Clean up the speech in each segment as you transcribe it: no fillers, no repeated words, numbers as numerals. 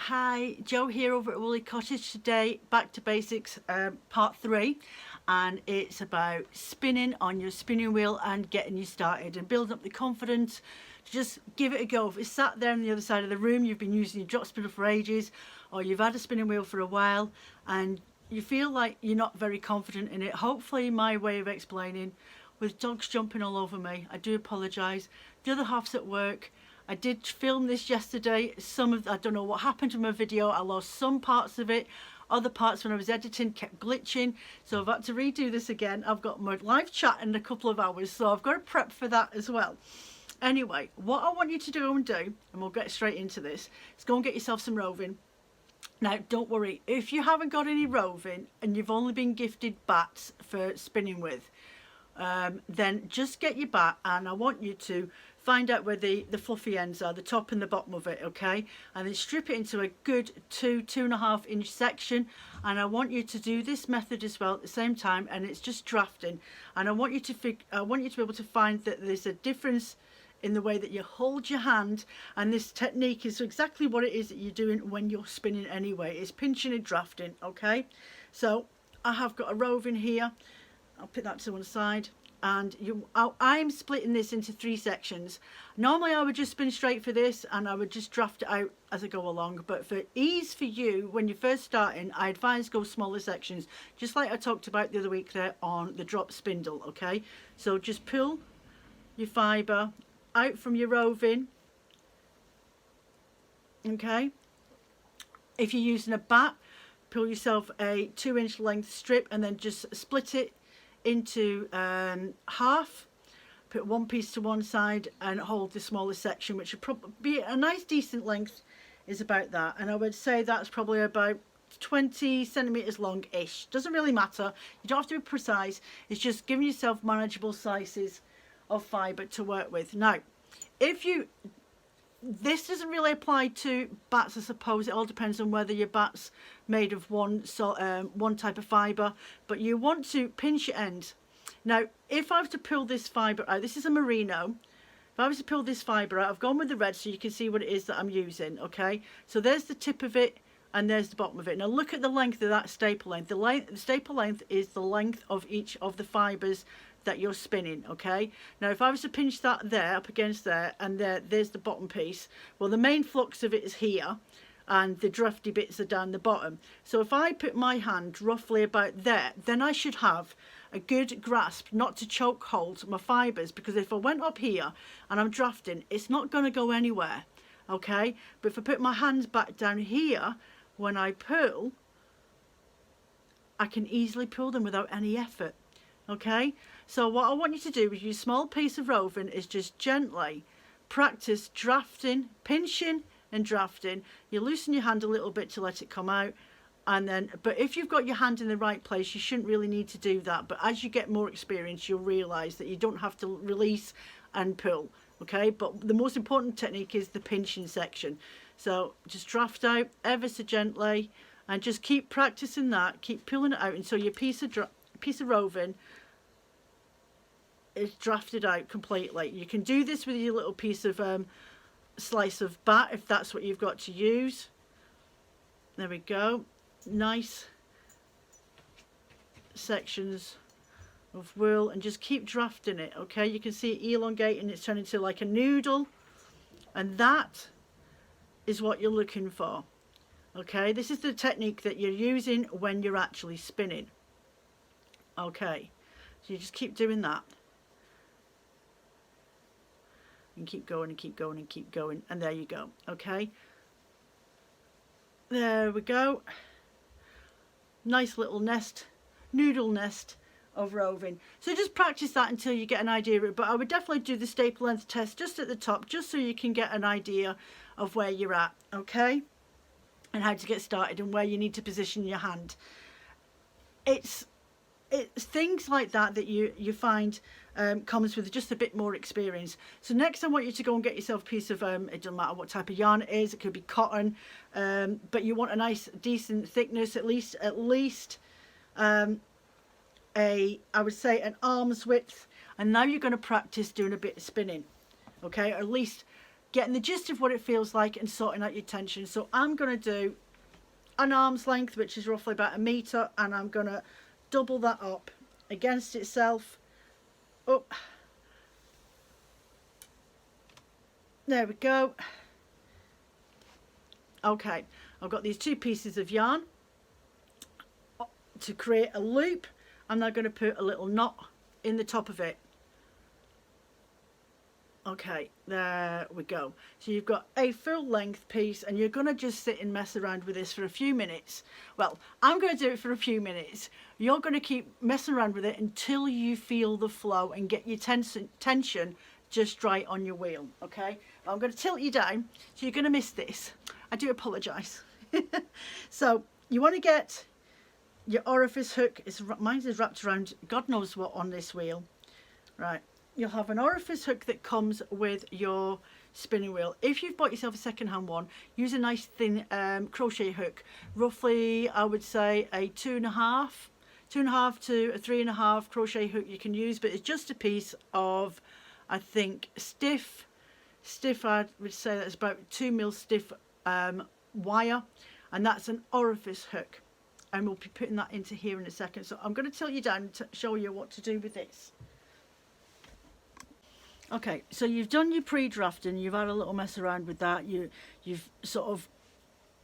Hi, Joe here over at Woolly Cottage today, back to basics, part 3, and it's about spinning on your spinning wheel and getting you started and building up the confidence to just give it a go. If it's sat there on the other side of the room, you've been using your drop spinner for ages, or you've had a spinning wheel for a while and you feel like you're not very confident in it, hopefully my way of explaining, with dogs jumping all over me, I do apologise. The other half's at work. I did film this yesterday. I don't know what happened to my video. I lost some parts of it. Other parts when I was editing kept glitching. So I've had to redo this again. I've got my live chat in a couple of hours. So I've got to prep for that as well. Anyway, what I want you to do, and we'll get straight into this, is go and get yourself some roving. Now, don't worry. If you haven't got any roving and you've only been gifted bats for spinning with, then just get your bat and I want you to find out where the fluffy ends are, the top and the bottom of it, okay? And then strip it into a good 2.5 inch section, and I want you to do this method as well at the same time, and it's just drafting. And I want you to be able to find that there's a difference in the way that you hold your hand, and this technique is exactly what it is that you're doing when you're spinning anyway. It's pinching and drafting, okay? So I have got a roving here. I'll put that to one side, and I'm splitting this into 3 sections. Normally I would just spin straight for this and I would just draft it out as I go along, but for ease for you when you're first starting, I advise go smaller sections, just like I talked about the other week there on the drop spindle, okay? So just pull your fibre out from your roving, okay? If you're using a bat, pull yourself a 2-inch length strip and then just split it into half, put one piece to one side and hold the smaller section, which would probably be a nice decent length, is about that. And I would say that's probably about 20 centimeters long ish. Doesn't really matter, you don't have to be precise, it's just giving yourself manageable sizes of fibre to work with. Now this doesn't really apply to bats, I suppose. It all depends on whether your bat's made of one type of fibre, but you want to pinch your end. Now, if I was to pull this fibre out, this is a merino. If I was to pull this fibre out, I've gone with the red so you can see what it is that I'm using, okay? So there's the tip of it and there's the bottom of it. Now look at the length of that staple length. The staple length is the length of each of the fibres that you're spinning, okay? Now if I was to pinch that there up against there, and there's the bottom piece, well, the main flux of it is here and the drafty bits are down the bottom. So if I put my hand roughly about there, then I should have a good grasp not to choke hold my fibres, because if I went up here and I'm drafting, it's not going to go anywhere, okay? But if I put my hands back down here when I pull, I can easily pull them without any effort, okay? So what I want you to do with your small piece of roving is just gently practice drafting, pinching and drafting. You loosen your hand a little bit to let it come out, and then, but if you've got your hand in the right place, you shouldn't really need to do that. But as you get more experience, you'll realise that you don't have to release and pull, okay? But the most important technique is the pinching section. So just draft out ever so gently and just keep practicing that, keep pulling it out until your piece of roving is drafted out completely. You can do this with your little piece of slice of bat if that's what you've got to use. There we go, nice sections of wool, and just keep drafting it, okay? You can see it elongating, it's turning into like a noodle, and that is what you're looking for, okay? This is the technique that you're using when you're actually spinning, okay? So you just keep doing that and keep going and keep going and keep going, and there you go, okay? There we go, nice little nest, noodle nest of roving. So just practice that until you get an idea of it, but I would definitely do the staple length test just at the top, just so you can get an idea of where you're at, okay, and how to get started and where you need to position your hand. It's things like that that you find comes with just a bit more experience. So next I want you to go and get yourself a piece of it doesn't matter what type of yarn it is, it could be cotton, but you want a nice decent thickness, at least I would say an arm's width. And now you're going to practice doing a bit of spinning, okay, or at least getting the gist of what it feels like and sorting out your tension. So I'm going to do an arm's length, which is roughly about 1 meter, and I'm going to double that up against itself. Up. There we go. Okay, I've got these 2 pieces of yarn to create a loop. I'm now going to put a little knot in the top of it. Okay, there we go. So you've got a full length piece, and you're going to just sit and mess around with this for a few minutes. Well, I'm going to do it for a few minutes. You're going to keep messing around with it until you feel the flow and get your tension just right on your wheel. Okay, I'm going to tilt you down, so you're going to miss this. I do apologise. So you want to get your orifice hook. Mine is wrapped around God knows what on this wheel. Right. You'll have an orifice hook that comes with your spinning wheel. If you've bought yourself a second-hand one, use a nice thin crochet hook. Roughly, I would say a 2.5 to a 3.5 crochet hook you can use, but it's just a piece of, I think, stiff. I would say that's about 2 mil stiff wire, and that's an orifice hook. And we'll be putting that into here in a second. So I'm going to tilt you down to show you what to do with this. Okay, so you've done your pre-drafting, you've had a little mess around with that, you've sort of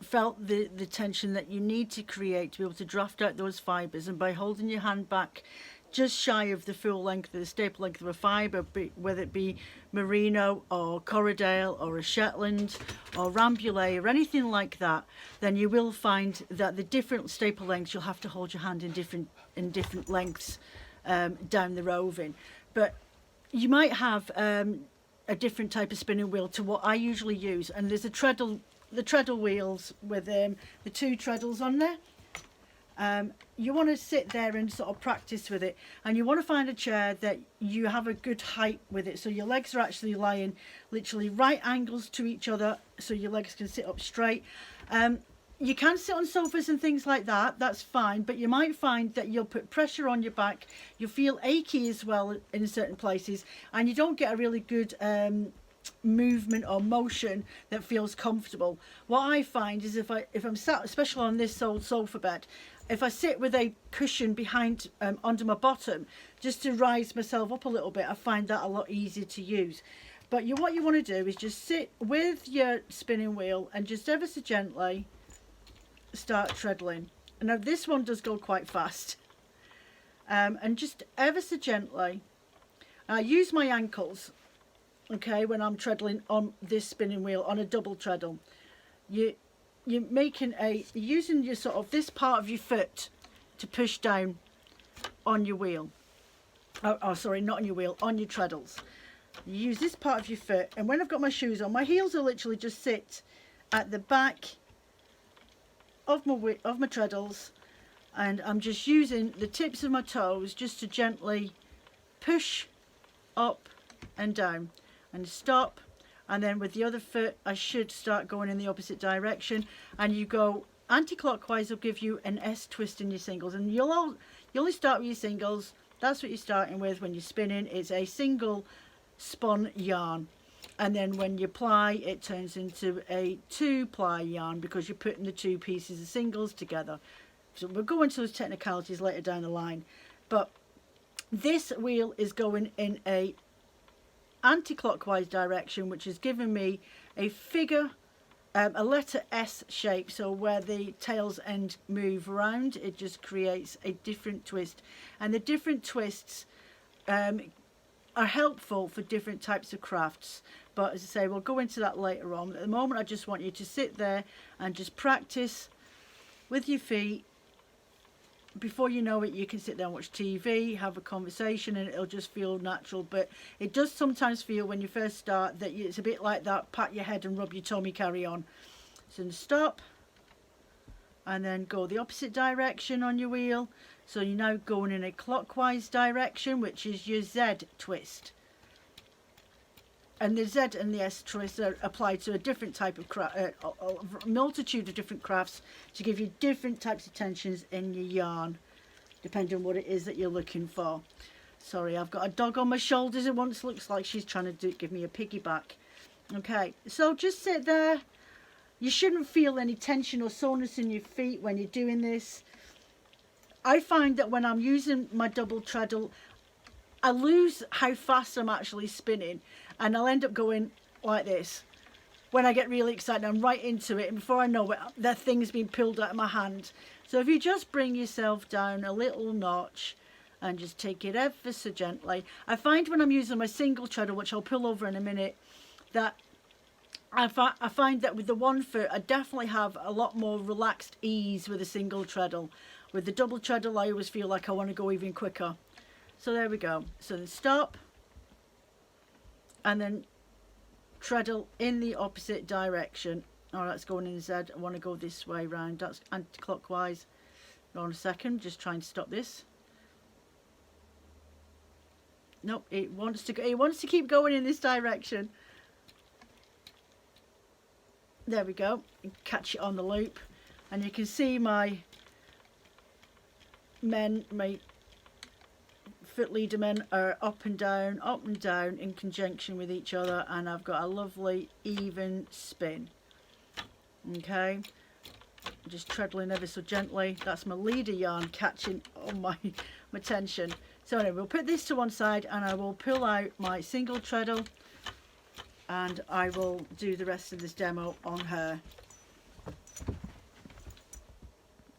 felt the tension that you need to create to be able to draft out those fibres, and by holding your hand back just shy of the full length of the staple length of a fibre, whether it be merino or Corriedale or a Shetland or Rambouillet or anything like that, then you will find that the different staple lengths you'll have to hold your hand in different lengths down the roving. But you might have a different type of spinning wheel to what I usually use, and there's the treadle wheels with the 2 treadles on there. You want to sit there and sort of practice with it, and you want to find a chair that you have a good height with it, so your legs are actually lying literally right angles to each other, so your legs can sit up straight. You can sit on sofas and things like that, that's fine, but you might find that you'll put pressure on your back, you'll feel achy as well in certain places, and you don't get a really good movement or motion that feels comfortable. What I find is if I'm sat, especially on this old sofa bed, if I sit with a cushion behind under my bottom just to rise myself up a little bit, I find that a lot easier to use. But what you want to do is just sit with your spinning wheel and just ever so gently start treadling. And now this one does go quite fast, and just ever so gently I use my ankles, okay, when I'm treadling on this spinning wheel on a double treadle. You're using your sort of this part of your foot to push down on your wheel. Oh, sorry, not on your wheel, on your treadles. You use this part of your foot, and when I've got my shoes on, my heels will literally just sit at the back of my treadles, and I'm just using the tips of my toes just to gently push up and down and stop, and then with the other foot I should start going in the opposite direction, and you go anti-clockwise will give you an S twist in your singles, and you only start with your singles. That's what you're starting with when you're spinning. It's a single spun yarn, and then when you ply it turns into a 2-ply yarn because you're putting the 2 pieces of singles together. So we'll go into those technicalities later down the line, but this wheel is going in a anti-clockwise direction, which is giving me a figure, a letter S shape. So where the tails end move around, it just creates a different twist, and the different twists are helpful for different types of crafts. But as I say, we'll go into that later on. At the moment I just want you to sit there and just practice with your feet. Before you know it, you can sit there and watch TV, have a conversation, and it'll just feel natural. But it does sometimes feel when you first start that it's a bit like that, pat your head and rub your tummy, carry on. So stop, and then go the opposite direction on your wheel. So you're now going in a clockwise direction, which is your Z twist. And the Z and the S twist are applied to a different type of craft, a multitude of different crafts to give you different types of tensions in your yarn, depending on what it is that you're looking for. Sorry, I've got a dog on my shoulders. It once looks like she's trying to give me a piggyback. Okay, so just sit there. You shouldn't feel any tension or soreness in your feet when you're doing this. I find that when I'm using my double treadle, I lose how fast I'm actually spinning, and I'll end up going like this. When I get really excited, I'm right into it, and before I know it, that thing's been pulled out of my hand. So if you just bring yourself down a little notch and just take it ever so gently. I find when I'm using my single treadle, which I'll pull over in a minute, that I find that with the one foot, I definitely have a lot more relaxed ease with a single treadle. With the double treadle, I always feel like I want to go even quicker. So there we go. So then stop, and then treadle in the opposite direction. Oh, that's going in Z. I want to go this way round. That's anti-clockwise. Hold on a second, just trying to stop this. Nope, it wants to go, it wants to keep going in this direction. There we go. Catch it on the loop, and you can see my foot leader men are up and down in conjunction with each other, and I've got a lovely even spin. Okay, just treadling ever so gently. That's my leader yarn catching on my tension. So anyway, we'll put this to one side, and I will pull out my single treadle, and I will do the rest of this demo on her.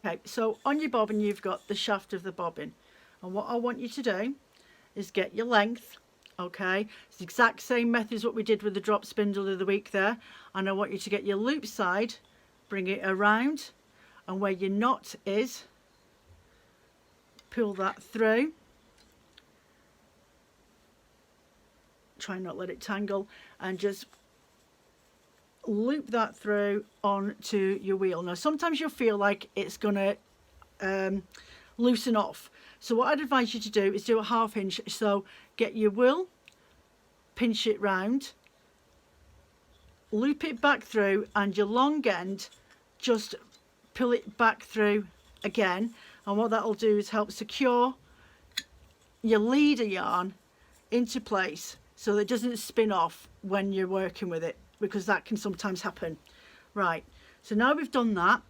Okay, so on your bobbin you've got the shaft of the bobbin, and what I want you to do is get your length. Okay, it's the exact same method as what we did with the drop spindle the other week there, and I want you to get your loop side, bring it around, and where your knot is, pull that through. Try not let it tangle, and just loop that through onto your wheel. Now sometimes you'll feel like it's gonna loosen off, so what I'd advise you to do is do a half hinge. So get your wool, pinch it round, loop it back through, and your long end just pull it back through again, and what that'll do is help secure your leader yarn into place so that it doesn't spin off when you're working with it, because that can sometimes happen. Right, so now we've done that,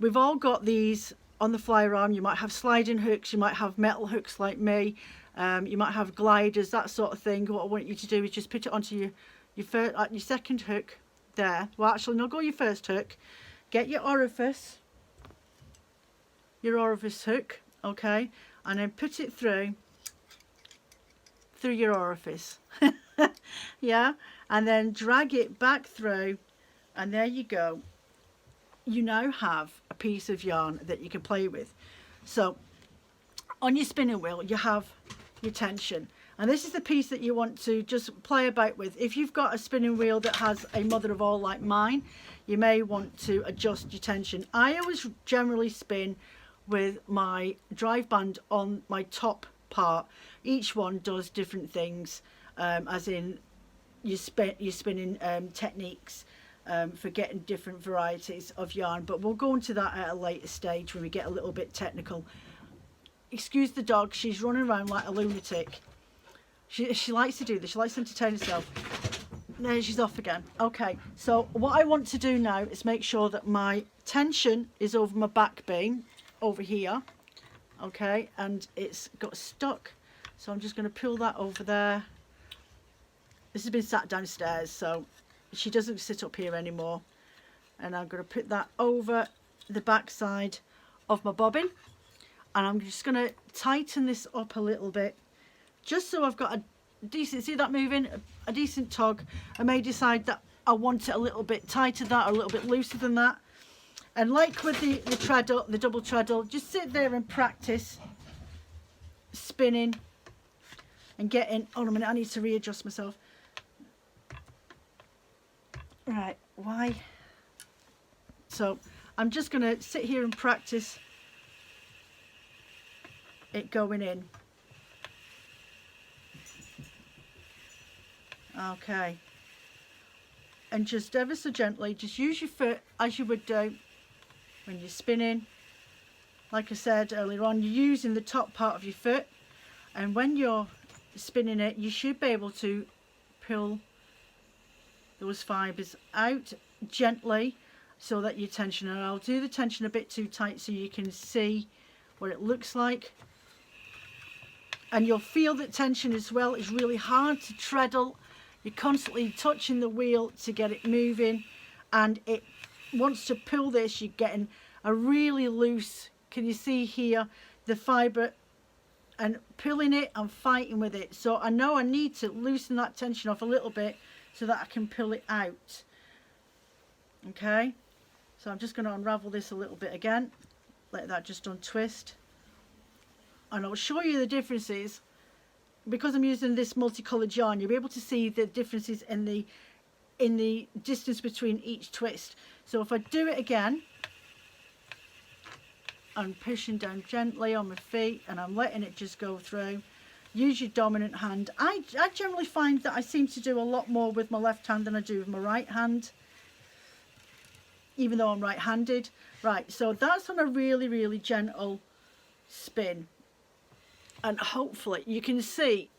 we've all got these on the flyer arm. You might have sliding hooks, you might have metal hooks like me, you might have gliders, that sort of thing. What I want you to do is just put it onto your second hook there. Well, actually, no, go your first hook, get your orifice hook, okay, and then put it through your orifice. Yeah, and then drag it back through, and there you go. You now have a piece of yarn that you can play with. So on your spinning wheel you have your tension, and this is the piece that you want to just play about with. If you've got a spinning wheel that has a mother of all like mine, you may want to adjust your tension. I always generally spin with my drive band on my top part. Each one does different things, as in your spinning techniques for getting different varieties of yarn, but we'll go into that at a later stage when we get a little bit technical. Excuse the dog, she's running around like a lunatic. She likes to do this, she likes to entertain herself. There, she's off again. Okay, so what I want to do now is make sure that my tension is over my back beam over here, okay, and it's got stuck, so I'm just going to pull that over there. This has been sat downstairs, so she doesn't sit up here anymore, and I'm going to put that over the back side of my bobbin, and I'm just going to tighten this up a little bit, just so I've got a decent, see that moving, a decent tug. I may decide that I want it a little bit tighter than that, or a little bit looser than that. And like with the treadle, the double treadle, just sit there and practice spinning and getting, hold on a minute, I need to readjust myself. Right, why? So I'm just going to sit here and practice it going in. Okay, and just ever so gently, just use your foot as you would do when you're spinning. Like I said earlier on, you're using the top part of your foot, and when you're spinning it, you should be able to pull those fibres out gently so that your tension, and I'll do the tension a bit too tight so you can see what it looks like. And you'll feel that tension as well is really hard to treadle. You're constantly touching the wheel to get it moving, and it wants to pull this. You're getting a really loose, can you see here, the fibre, and pulling it and fighting with it. So I know I need to loosen that tension off a little bit so that I can pull it out. Okay, so I'm just going to unravel this a little bit again, let that just untwist, and I'll show you the differences. Because I'm using this multicolored yarn, you'll be able to see the differences in the distance between each twist. So if I do it again, I'm pushing down gently on my feet and I'm letting it just go through. Use your dominant hand. I generally find that I seem to do a lot more with my left hand than I do with my right hand, even though I'm right-handed. Right, so that's on a really, really gentle spin. And hopefully you can see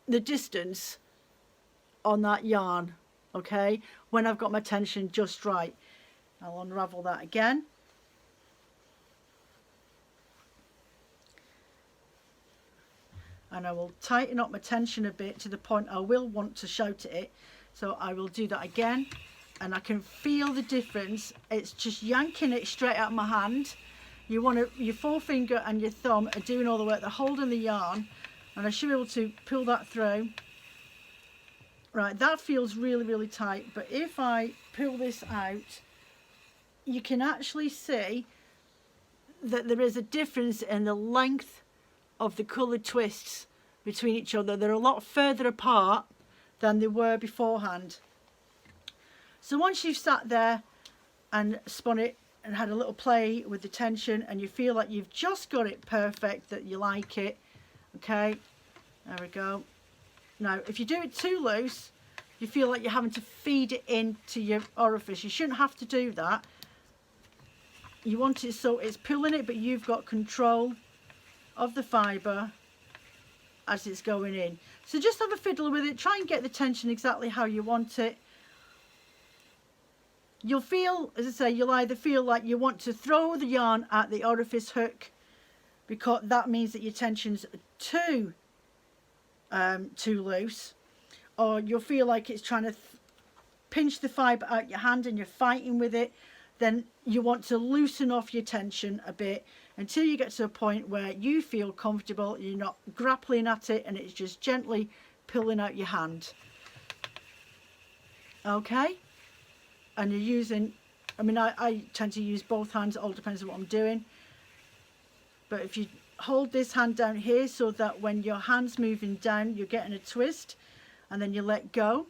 the distance on that yarn, okay, when I've got my tension just right. I'll unravel that again. And I will tighten up my tension a bit to the point I will want to shout at it. So I will do that again, and I can feel the difference. It's just yanking it straight out of my hand. You want to, your forefinger and your thumb are doing all the work. They're holding the yarn, and I should be able to pull that through. Right, that feels really, really tight. But if I pull this out, you can actually see that there is a difference in the length of the coloured twists between each other. They're a lot further apart than they were beforehand. So once you've sat there and spun it and had a little play with the tension, and you feel like you've just got it perfect, that you like it, okay, there we go. Now if you do it too loose, you feel like you're having to feed it into your orifice. You shouldn't have to do that. You want it so it's pulling it, but you've got control of the fibre as it's going in. So just have a fiddle with it, try and get the tension exactly how you want it. You'll feel, as I say, you'll either feel like you want to throw the yarn at the orifice hook, because that means that your tension's too loose, or you'll feel like it's trying to pinch the fibre out your hand and you're fighting with it. Then you want to loosen off your tension a bit until you get to a point where you feel comfortable, you're not grappling at it, and it's just gently pulling out your hand. Okay? And you're using, I mean, I tend to use both hands, it all depends on what I'm doing. But if you hold this hand down here so that when your hand's moving down, you're getting a twist, and then you let go,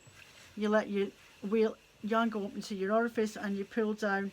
you let your wheel yarn go up into your orifice, and you pull down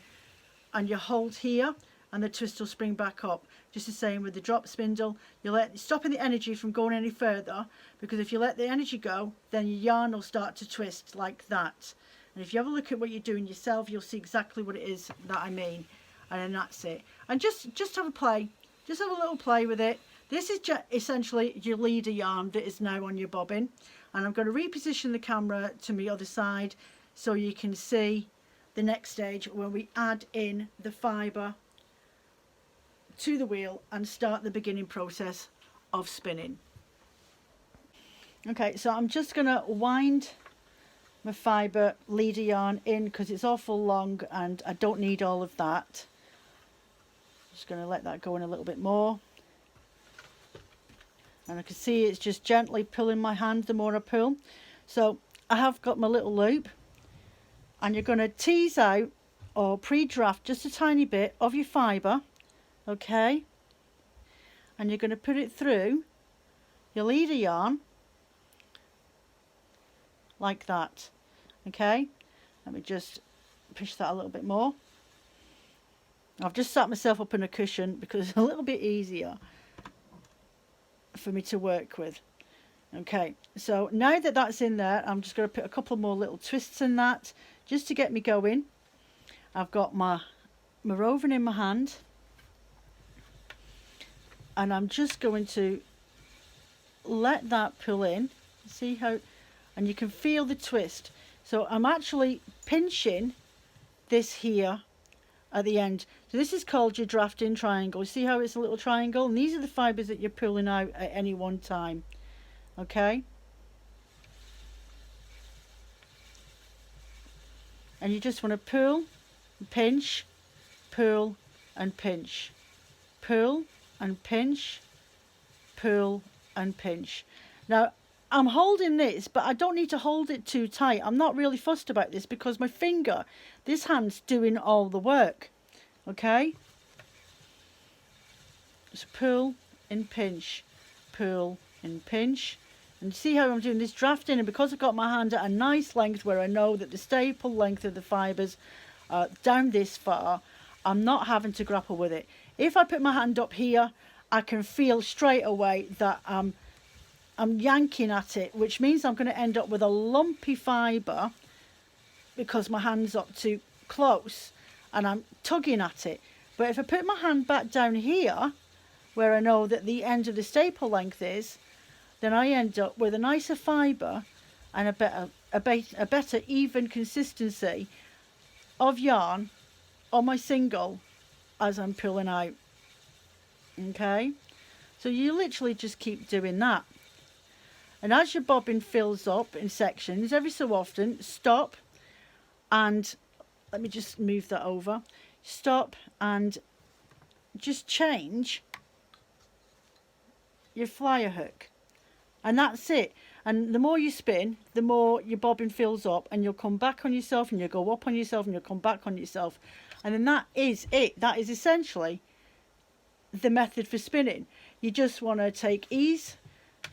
and you hold here, and the twist will spring back up. Just the same with the drop spindle. You stopping the energy from going any further, because if you let the energy go, then your yarn will start to twist like that. And if you have a look at what you're doing yourself, you'll see exactly what it is that I mean. And then that's it. And just have a play. Just have a little play with it. This is essentially your leader yarn that is now on your bobbin. And I'm going to reposition the camera to the other side so you can see the next stage when we add in the fibre to the wheel and start the beginning process of spinning. Okay, so I'm just going to wind my fibre leader yarn in because it's awful long and I don't need all of that. Just going to let that go in a little bit more, and I can see it's just gently pulling my hand the more I pull. So I have got my little loop, and you're going to tease out or pre-draft just a tiny bit of your fibre, okay, and you're going to put it through your leader yarn like that. Okay, let me just push that a little bit more. I've just sat myself up in a cushion because it's a little bit easier for me to work with. Okay, so now that that's in there, I'm just going to put a couple more little twists in that just to get me going. I've got my roving in my hand, and I'm just going to let that pull in. See how, and you can feel the twist. So I'm actually pinching this here at the end. So this is called your drafting triangle. See how it's a little triangle? And these are the fibres that you're pulling out at any one time. Okay? And you just want to pull, pinch, pull and pinch. Pull and pinch, pull and pinch. Now I'm holding this, but I don't need to hold it too tight. I'm not really fussed about this because my finger, this hand's doing all the work. Okay? Just pull and pinch, pull and pinch. And see how I'm doing this drafting, and because I've got my hand at a nice length where I know that the staple length of the fibres are down this far, I'm not having to grapple with it. If I put my hand up here, I can feel straight away that I'm yanking at it, which means I'm going to end up with a lumpy fibre because my hand's up too close and I'm tugging at it. But if I put my hand back down here, where I know that the end of the staple length is, then I end up with a nicer fibre and a better even consistency of yarn on my single as I'm pulling out. Okay, so you literally just keep doing that. And as your bobbin fills up in sections, every so often stop and let me just move that over. Stop and just change your flyer hook. And that's it. And the more you spin, the more your bobbin fills up, and you'll come back on yourself and you'll go up on yourself and you'll come back on yourself. And then that is it. That is essentially the method for spinning. You just want to take ease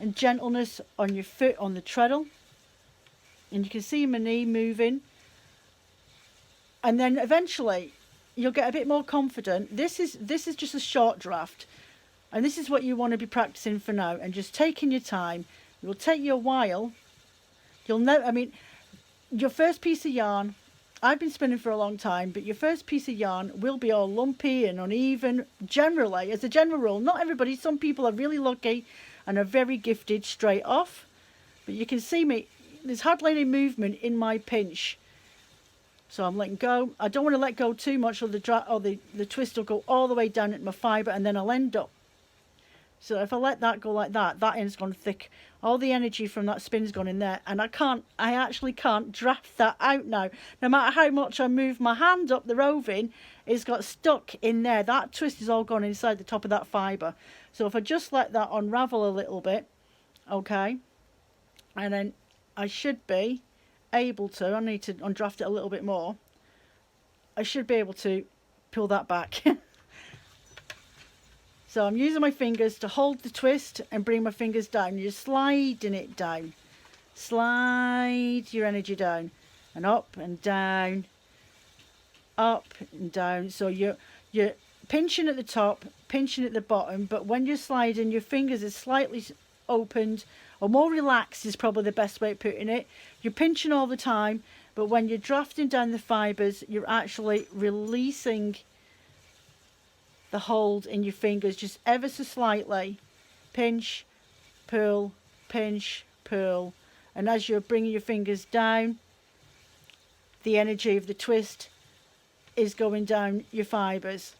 and gentleness on your foot on the treadle. And you can see my knee moving. And then eventually you'll get a bit more confident. This is just a short draft. And this is what you want to be practicing for now, and just taking your time. It will take you a while. You'll know, I mean, your first piece of yarn, I've been spinning for a long time, but your first piece of yarn will be all lumpy and uneven. Generally, as a general rule, not everybody, some people are really lucky and are very gifted straight off. But you can see me, there's hardly any movement in my pinch. So I'm letting go. I don't want to let go too much, or the twist will go all the way down into my fibre, and then I'll end up. So if I let that go like that, that end's gone thick. All the energy from that spin's gone in there, and I actually can't draft that out now. No matter how much I move my hand up the roving, it's got stuck in there. That twist is all gone inside the top of that fibre. So if I just let that unravel a little bit, okay, and then I should be able to, I need to undraft it a little bit more. I should be able to pull that back. So I'm using my fingers to hold the twist and bring my fingers down. You're sliding it down. Slide your energy down and up and down, up and down. So you're pinching at the top, pinching at the bottom, but when you're sliding, your fingers are slightly opened, or more relaxed is probably the best way of putting it. You're pinching all the time, but when you're drafting down the fibres, you're actually releasing the hold in your fingers just ever so slightly. Pinch, pull, pinch, pull. And as you're bringing your fingers down, the energy of the twist is going down your fibres.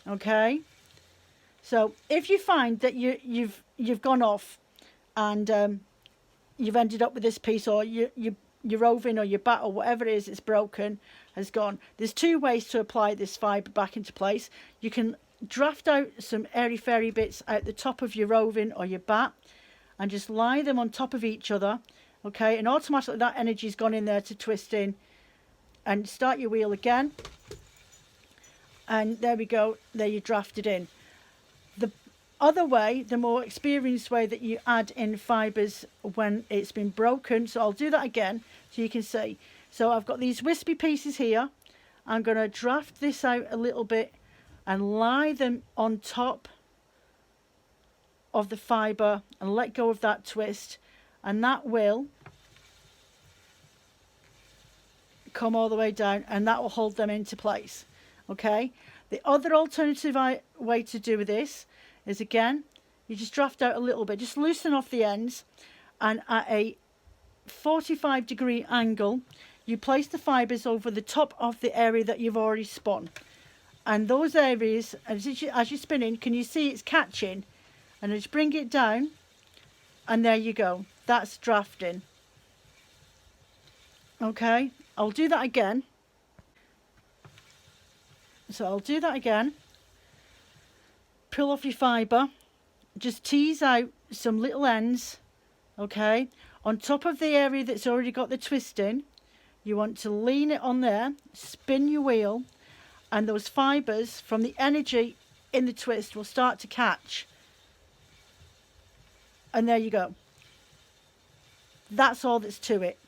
Okay? So if you find that you've gone off and you've ended up with this piece, or your roving or your bat or whatever it is it's broken has gone, there's two ways to apply this fibre back into place. You can draft out some airy fairy bits out the top of your roving or your bat and just lie them on top of each other, okay, and automatically that energy's gone in there to twist in. And start your wheel again, and there we go, there you drafted in. The other way, the more experienced way, that you add in fibres when it's been broken, so I'll do that again so you can see. So I've got these wispy pieces here. I'm going to draft this out a little bit and lie them on top of the fibre and let go of that twist, and that will come all the way down, and that will hold them into place. Okay, the other alternative way to do this is, again, you just draft out a little bit, just loosen off the ends, and at a 45-degree angle you place the fibres over the top of the area that you've already spun. And those areas, as you're spinning, can you see it's catching? And just bring it down, and there you go. That's drafting. Okay, I'll do that again. So I'll do that again. Pull off your fibre. Just tease out some little ends, okay? On top of the area that's already got the twist in, you want to lean it on there, spin your wheel, and those fibres from the energy in the twist will start to catch. And there you go. That's all that's to it.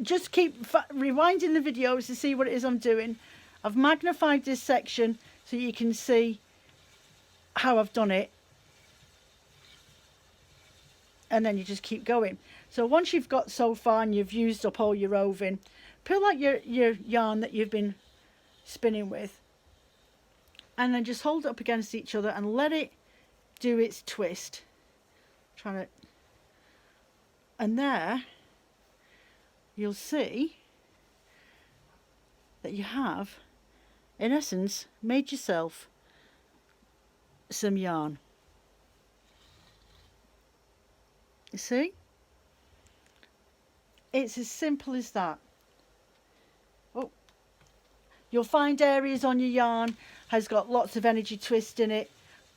Just keep rewinding the videos to see what it is I'm doing. I've magnified this section so you can see how I've done it. And then you just keep going. So once you've got so far and you've used up all your roving, pull out your yarn that you've been spinning with, and then just hold it up against each other and let it do its twist. And there you'll see that you have, in essence, made yourself some yarn. You see? It's as simple as that. Oh, you'll find areas on your yarn has got lots of energy twist in it.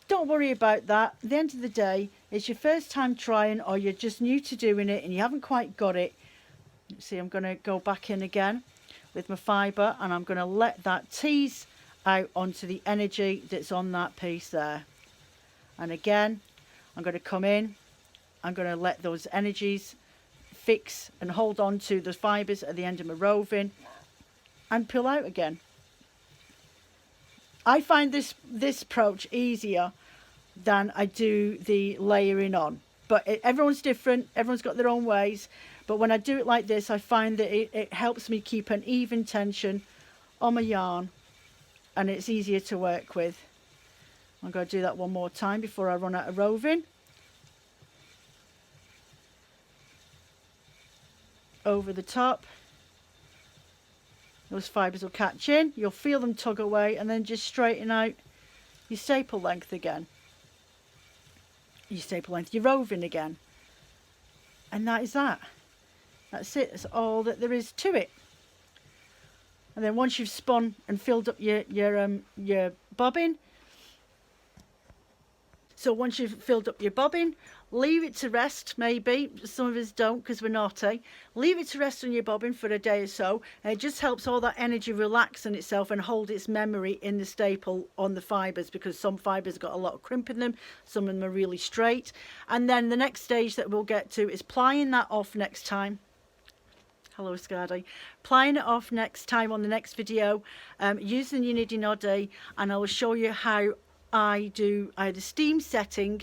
Don't worry about that. At the end of the day, it's your first time trying, or you're just new to doing it and you haven't quite got it. See, I'm going to go back in again with my fibre, and I'm going to let that tease out onto the energy that's on that piece there. And again, I'm going to come in. I'm going to let those energies fix and hold on to the fibres at the end of my roving and pull out again. I find this approach easier than I do the layering on. But everyone's different. Everyone's got their own ways. But when I do it like this, I find that it helps me keep an even tension on my yarn, and it's easier to work with. I'm going to do that one more time before I run out of roving. Over the top. Those fibres will catch in. You'll feel them tug away, and then just straighten out your staple length again. Your staple length, your roving again. And that is that. That's it. That's all that there is to it. And then once you've spun and filled up your bobbin, so once you've filled up your bobbin, leave it to rest. Maybe some of us don't because we're naughty. Leave it to rest on your bobbin for a day or so, and it just helps all that energy relax in itself and hold its memory in the staple on the fibres, because some fibres got a lot of crimp in them, some of them are really straight. And then the next stage that we'll get to is plying that off next time. Hello Scardy. Plying it off next time on the next video, using your niddy noddy, and I will show you how I do either steam setting,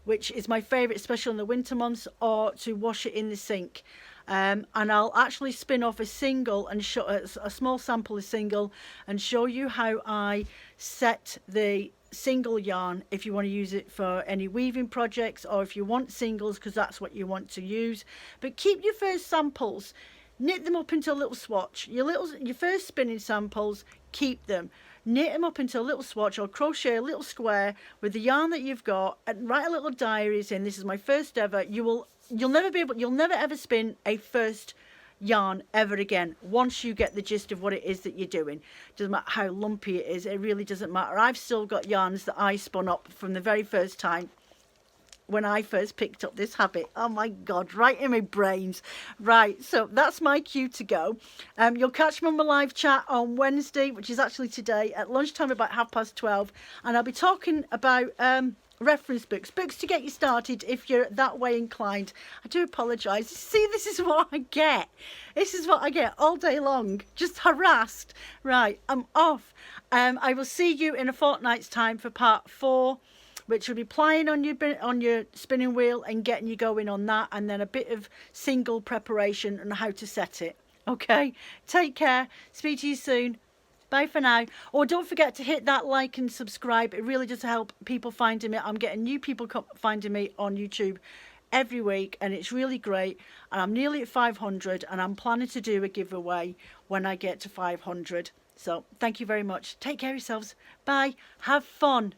which is my favourite, especially in the winter months, or to wash it in the sink. And I'll actually spin off a single and show a small sample of single and show you how I set the single yarn if you want to use it for any weaving projects, or if you want singles because that's what you want to use. But keep your first samples, knit them up into a little swatch. Your first spinning samples, keep them. Knit them up into a little swatch, or crochet a little square with the yarn that you've got, and write a little diaries in. This is my first ever. You'll never ever spin a first yarn ever again once you get the gist of what it is that you're doing. Doesn't matter how lumpy it is, it really doesn't matter. I've still got yarns that I spun up from the very first time when I first picked up this habit. Oh my God, right in my brains. Right, so that's my cue to go. You'll catch me on my live chat on Wednesday, which is actually today, at lunchtime about 12:30, and I'll be talking about reference books to get you started if you're that way inclined. I do apologise. See, this is what I get. This is what I get all day long, just harassed. Right, I'm off. I will see you in a fortnight's time for part 4, which will be plying on your spinning wheel and getting you going on that, and then a bit of single preparation and how to set it. Okay, take care. Speak to you soon. Bye for now. Or don't forget to hit that like and subscribe. It really does help people finding me. I'm getting new people finding me on YouTube every week, and it's really great. And I'm nearly at 500, and I'm planning to do a giveaway when I get to 500. So thank you very much. Take care of yourselves. Bye. Have fun.